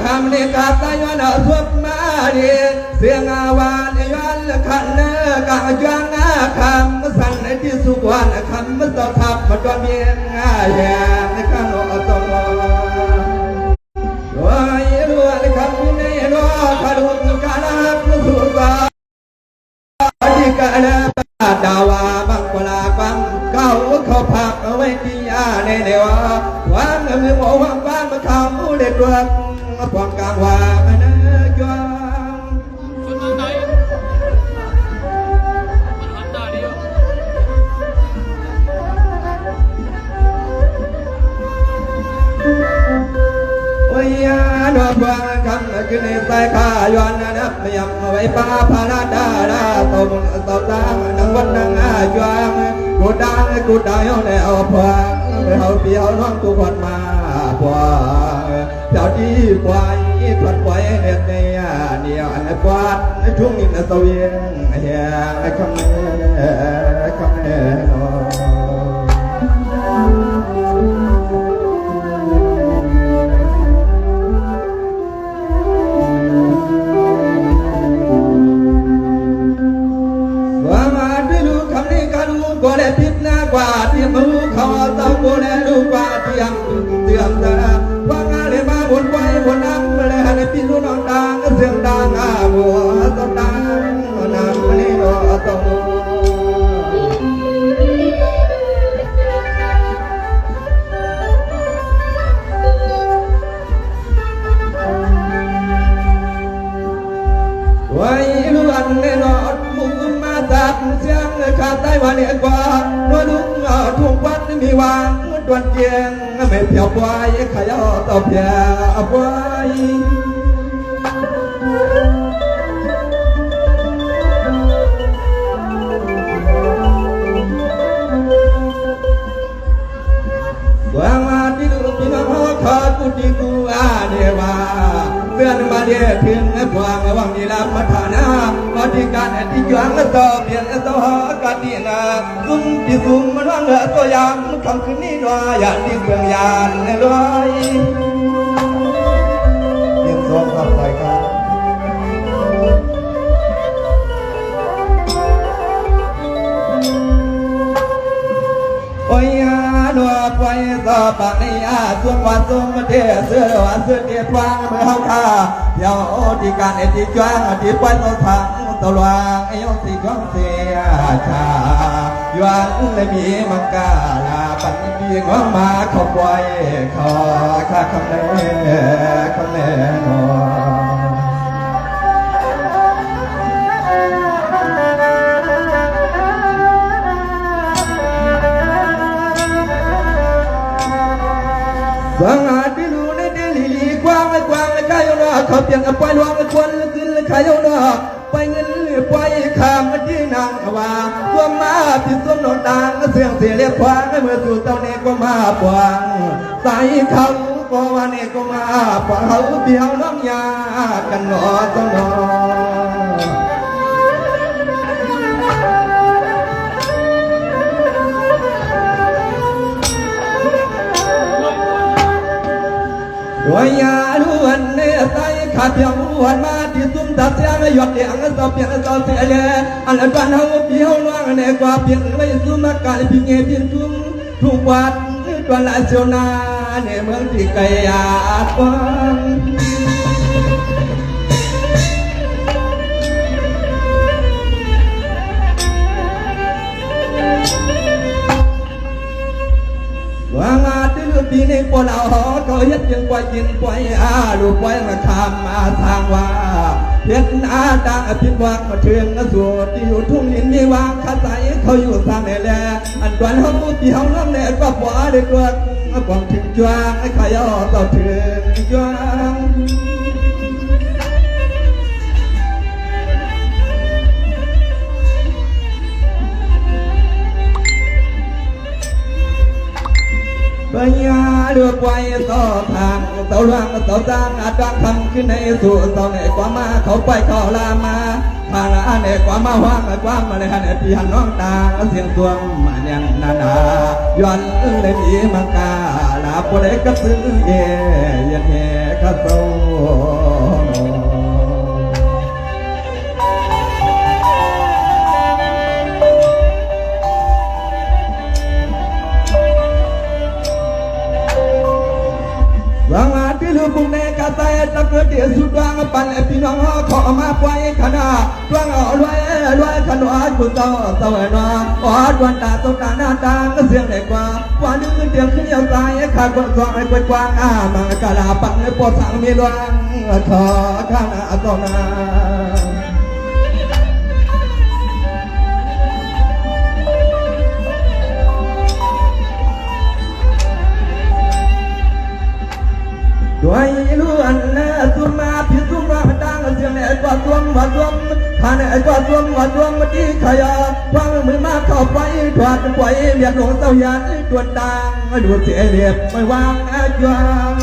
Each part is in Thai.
คำนี้กาตายวันสวบมาดีเสียงอาวานย้อนขันเนกาจางคำสั่งในที่สุวรรณคำมันต่อทับมาตัวเมียงแย่ในข้างนอกตัวว่าอยู่ในคำนี้รอขลุ่นกาลาสุกาที่กาลาดาวาบังกลาบังเขาพักเอาไว้ที่ยาในเดียววันมือหมอวังบ้านมาเขาเด็ดดวงปองกลางว่ามันจวงยาดอกบัวคำขึ้นในสายขาย้อนนับยำไว้ป้าพาราดาดาตบตบตานังวันนังอาจวงกูดังเอาพวงไปเอาเปียวน้องกูขวัญมาพวงเจ้าที่ควายถอดไว้เด็ดเนี่ยเดียวอันกวาดทุ่งนินสวีเฮียคำก็ได้พิจารณากว่าเตรียมรู้เขาเต้าก็ได้รู้กว่าเตรียมตาว่างานเลยมาบนไว้บนน้ำเลยให้พี่รู้น้องดังเสียงดังบัวต้องดังน้ำนี่เราต้องไว้รู้อันแน่นอนมุ่งมาจากเสียงขาดใต้วันเอกว่าเมื่อลุงทุ่งวันมีวางดวนเกียงไม่เพียวปล่อยขยอต่อเพียบไว้วางมาที่ลูกพี่น้องเขากูดีกูเดียว่าเพื่อนมาเดียถึงกวางวังนีลาพัฒนามาที่การที่จวงต่อเปลี่ยนต่อการดีนาซุ่มที่ซุ่มมันว่างเหลือตัวยามคำคืนนี้น้อยอยากที่เครื่องยานในลอยเรียนร้องขับไปครับโอ้ยนัวไปสอบปากในส่วนวันส่งมาเทเสื้อวันเสื้อเดียดวางเมื่อเฮาท่าเดี๋ยวที่การที่จ้างที่ไปต่อทางตะลวงไอ้ยงสีของเสียชาย้อนเลยมีมังกาลาปันปีงอมาเขาปล่อยขอข้าคำแน่นอนสังหารที่รู้ในเดลีกว้างไม่ใครเอาหน้าเขาเปลี่ยนกับไปลวงควนขึ้นใครเอาหน้าไปเงินไปข้ามมาที่นางว่าตัวมาผิดสมนนต่างเสียงเสียเรียบควางเมื่อสู่เต้าเนก็มาปวงใส่เขาก็ว่าเนก็มาปวงเขาเบี้ยวน้องยากันหนอต้องนอด้วยยาล้วนเนื้อใสขาดเพียงล้วนมาที่ซุ่มตัดเสียงหยดเดียงเสาเพียงเสาเสียเลยอันนั้นกันเขาเพียวน้องในกว่าเพียงไว้ซุ่มอากาศพิงเงียบพิงทุ่มทุกวัดตัวละเสียวนาในเมืองที่ไกลยาดฟังว่างาที่ลูกปีนี้ปนเอาเขาเฮ็ดยังกว่ากินปล่อยลูกไว้มาคำมาทางว่าเฮ็ดดังผิดหวังมาเทืองสู่ที่อยู่ทุ่งนินมีวางข้าใสเขาอยู่ทางไหนแลอันก่อนเขาพูดที่เขาน้ำแน่ก็บ่ได้ตัวกองถึงจวงไอ้ขายต่อถึงจวงปัญญาเลือกไว้ต่อทางเต่าล่างเต่าจางอาจวางคำขึ้นในสู่เต่าในกว่ามาเขาไปเขาลามาทางละในกว่ามาว่างกว่ามาในหันที่หันน้องตาเสียงตัวมาอย่างนานาย้อนเลยมีมังกาลาปวดเอกซื้อเย่ยังแหก กระโซวางอาที่ลูกบุญในกาตายตะเกิดเดียสุดวางปันพี่น้องขอมาไว้ขนาดดวงเอารวยขนวดคุณเจ้าเสวยนออดวันตาตกตาหน้าตาก็เสียงเด็กกว่าวันนึงเตียงขึ้นยาวตายขาดบนกองไอ้กวดกวางมังกะลาปังในปอดสังมีลวงขอข้านาตนาด้วยล้วนตุ่มมาพิสุมาดังเสียงไอ้กว่าดวงวัดดวงผ่านไอ้กว่าดวงวัดดวงมาที่ขยะฟังมือมาเข้าไปถอดปล่อยเมียหลวงเต้ายันตรวจดังดูเสียเรียบไม่วางอาจยัง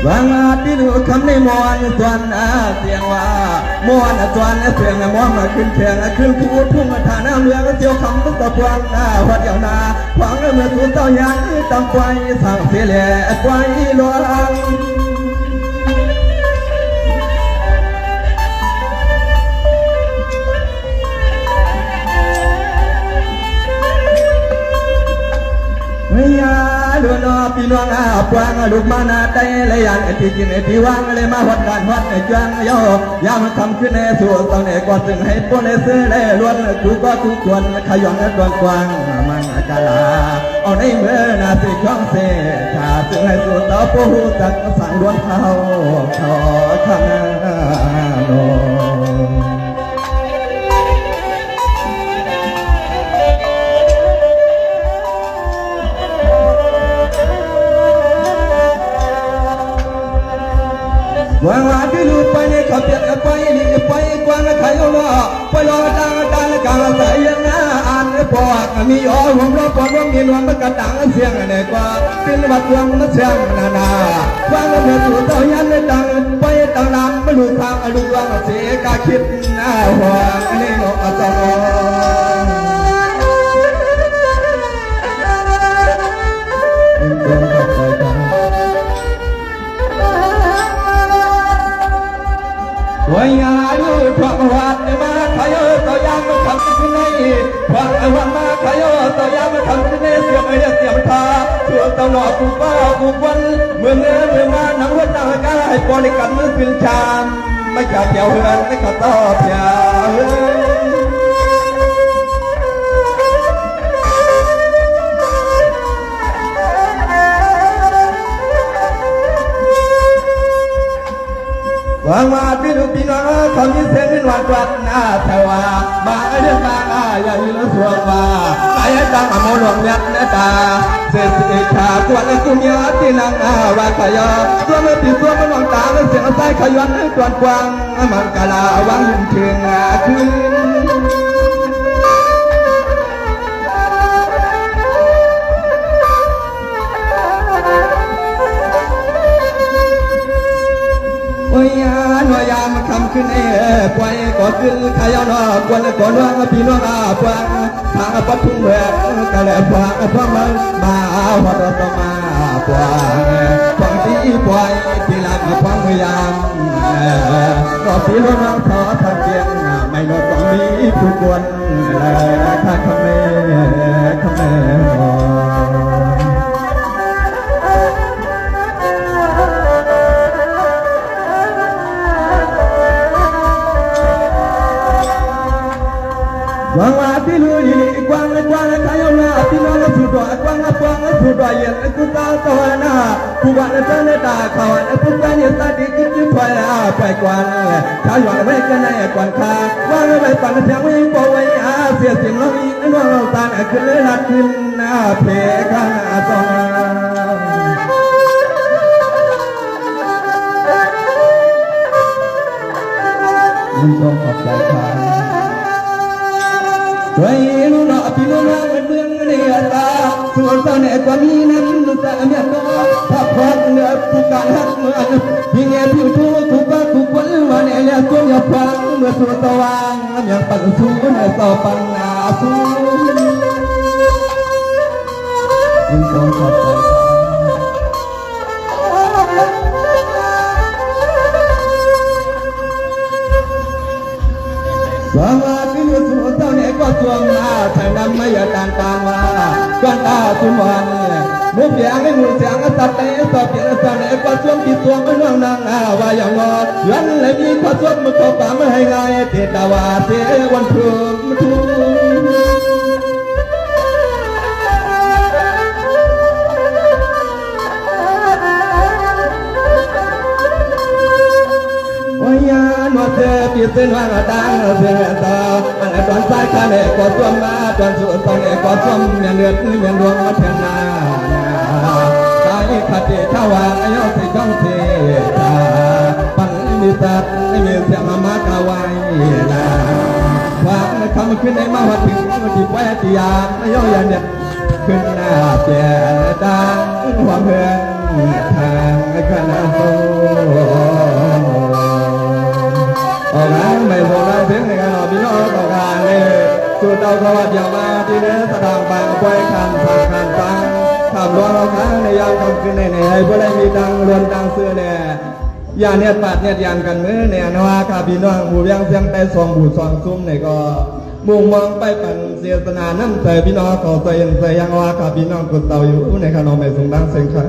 วางอาที่ดูคำในมวนส่วนเสียงว่ามวนส่วนเสียงมวนมาขึ้นเชียงขึ้นพูดทุ่งฐานเรือก็เจียวคำต้องตะพวงวัดเดียวนาขวางเมื่อสูเต้ายันตั้งไฟสั่งเสียแหล่ไฟลวงยาดูนอพี่น้องปวงลูกมานาใจเลยยันที่กินที่วางเลยมาหดการหดในจังย่อยามคำขึ้นในสู่ตอนนี้ก็จึงให้พวกในซื้อเลยล้วนกูก็ทุกคนขย่อนดวงกว้างมังกาลาเอาในเมื่อนาสิข้องเสขาจึงให้สู่ต่อผู้จักสั่งล้วนเขาขอข้าโนวางว่าที่ลูกไปในขับเปียกไปนี่ไปกวางขายล้อไปรอดังดังกลางสายยังน้าอ่านปอกมีอ้อหัวรอปอกมีนวลมันกระดังเสียงในกว่าเป็นวัดวงมันเสียงนานาวางเมื่อสู่เต้ายันดังไปตั้งลำไม่รู้ทางลูกวางเสียกาคิดหน้าหัวนี่นกอัศรวัยอายุพระวัดมาขยโตยามคำขึ้นในพระวันมาขยโตยามคำขึ้นในเสียงเสียงทาช่วยตลอดกูป้ากูวันเมื่อเนื้อเมื่อมาหนังวัดต่างกันให้บริการมือเป็นชามไม่ขาดเดียวเฮือนไม่ขาดต่อเพียวางมาพี่ดูพี่น้องคำยิ่งเสียงเป็นวันวันแต่ว่ามาเรื่องมาอย่าอยู่ในสวงว่าไอ้ตั้งมาโมหลวงยัดเนตาเสียสิขาตัวในกุมีอาที่นางว่าขยอตัวไม่ติดตัวมันหวังตาเสียงใส่ขยันตัวกว้างมันกะลาวังเชิงคืนโอ้ยหน่วยยามคำขึ้นปล่อยก็ขึ้นขยอนกวนก่อนว่าพี่น้องปวงทางปัดทุ่งแหวนกะเลยปวงพวงมาหัวต่อมาปวงที่ปล่อยที่หลังพวงพยายามก็พี่น้องขอทางเกียงไม่นต้องมีผู้กวนข้าคำเมคำเมวางว่าที่ลุยกวางขายเอาหน้าที่น้องสุดดอยกวางสุดดอยเย็นกุตาตัวหน้ากูวันเต้นตาเขาปุ๊บกันยันตาดีกินจิ้มไปกวางข้าหยอดไว้กันในกวางข้าวางไว้ปั่นเสียงวิ่งปอไว้เสียเสียงร้องอีกน้องเราตาขึ้นเลยนัดขึ้นหน้าเพลข้าตองมึงต้องขอบใจข้าไว้รู้หน้าพี่น้องเมืองเนียตาส่วนตอนนี้ก็มีนั้นแต่เมียน้องถ้าพอเนื้อผู้การหักเหมือนพี่เงี้ยพี่ทูทุกวันวันนี้เนี่ยตัวอย่าฟัง เมื่อตัวสว่างยังปันสูงในต่อปังนาสูงยิ่งต้องขอบใจสวัสดีสุดเท่านี้ก็ช่วงมาใช้น้ำไม่ยาต่างต่างมาก้อนตาทุกวันมุกเสียงไม่หมุนเสียงสัตว์ในสอบเพียงสัตว์ในก็ช่วงที่ตัวมันเรื่องนางว่าอย่างงอยันเลยมีก็ช่วงมันก็ป่าไม่ให้ไงเทตาวาเทวันพรุ่งทุยานวดเธอปีเส้นว่างดังเสียงต่ออันตอนสายขาเนก็สวมมาตอนสุดตอนเนก็สวมเมียนเลือดเมียนดวงมาเทียนนาสายขัดเทวาอายุสิจ้องเทตาปันมีสัตว์ไม่มีเสียงมากาไว้นะความคำขึ้นในมาหัดถึงที่ไว้ที่ยามอายุยันเนี่ยขึ้นหน้าเจียดังหัวเพื่อนทางขณะโตออกมาไม่โบราณเพียงในการออกพี่น้องต่อการเลยจุดเอาสวัสดิ์อย่างมาที่เนื้อสถานบางป่วยคันสังคันฟังทำร้อนเราค้างในยามคำคืนในให้ผู้ใดมีดังรวนดังเสื้อเนี่ยอย่าเนี่ยปาดเนี่ยยันกันมือเนี่ยนว่าข้าพี่น้องหูยังเสียงแต่สองบูสองซุ้มเนี่ยก็มุ่งมองไปปั่นเสียสนาน้ำใจพี่น้องเขาใจยังใจยังว่าข้าพี่น้องกดเตาอยู่ในขนมไม่ส่งดังเสียงใคร